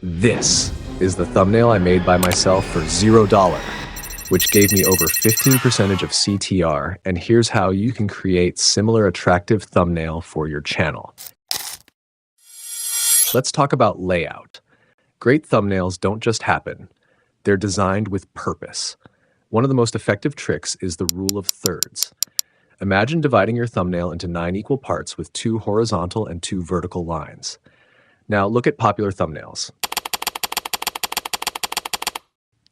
This is the thumbnail I made by myself for $0, which gave me over 15% of CTR, and here's how you can create similar attractive thumbnail for your channel. Let's talk about layout. Great thumbnails don't just happen. They're designed with purpose. One of the most effective tricks is the rule of thirds. Imagine dividing your thumbnail into 9 equal parts with 2 horizontal and 2 vertical lines. Now look at popular thumbnails.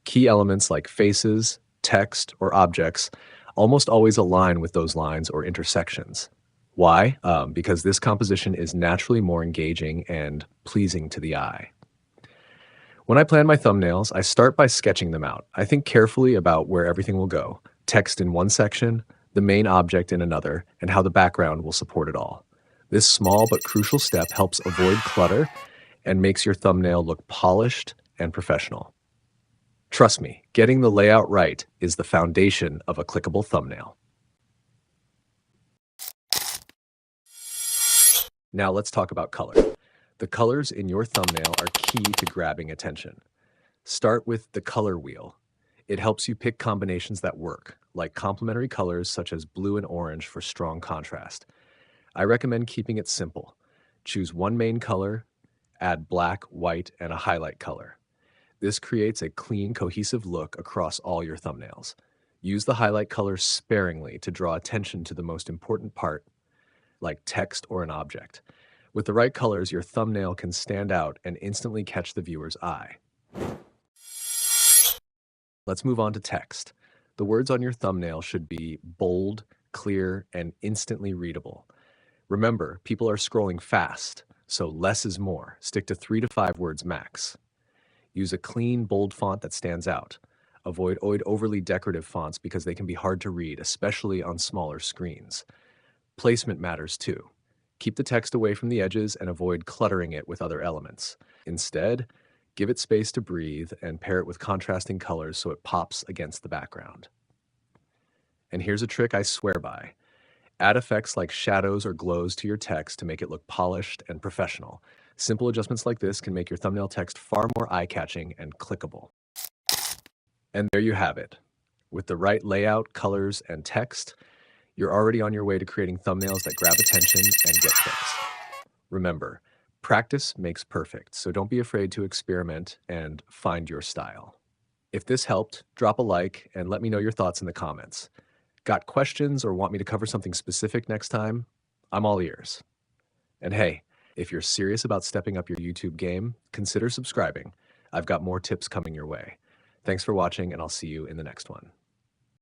Key elements like faces, text, or objects almost always align with those lines or intersections. Why? Because this composition is naturally more engaging and pleasing to the eye. When I plan my thumbnails, I start by sketching them out. I think carefully about where everything will go, text in one section, the main object in another, and how the background will support it all. This small but crucial step helps avoid clutter and makes your thumbnail look polished and professional. Trust me, getting the layout right is the foundation of a clickable thumbnail. Now let's talk about color. The colors in your thumbnail are key to grabbing attention. Start with the color wheel. It helps you pick combinations that work, like complementary colors such as blue and orange for strong contrast. I recommend keeping it simple. Choose one main color, add black, white, and a highlight color. This creates a clean, cohesive look across all your thumbnails. Use the highlight colors sparingly to draw attention to the most important part, like text or an object. With the right colors, your thumbnail can stand out and instantly catch the viewer's eye. Let's move on to text. The words on your thumbnail should be bold, clear, and instantly readable. Remember, people are scrolling fast, so less is more. Stick to 3 to 5 words max. Use a clean, bold font that stands out. Avoid overly decorative fonts because they can be hard to read, especially on smaller screens. Placement matters too. Keep the text away from the edges and avoid cluttering it with other elements. Instead, give it space to breathe and pair it with contrasting colors so it pops against the background. And here's a trick I swear by. Add effects like shadows or glows to your text to make it look polished and professional. Simple adjustments like this can make your thumbnail text far more eye-catching and clickable. And there you have it. With the right layout, colors, and text, you're already on your way to creating thumbnails that grab attention and get clicks. Remember, practice makes perfect, so don't be afraid to experiment and find your style. If this helped, drop a like and let me know your thoughts in the comments. Got questions or want me to cover something specific next time? I'm all ears. And hey, if you're serious about stepping up your YouTube game, consider subscribing. I've got more tips coming your way. Thanks for watching, and I'll see you in the next one.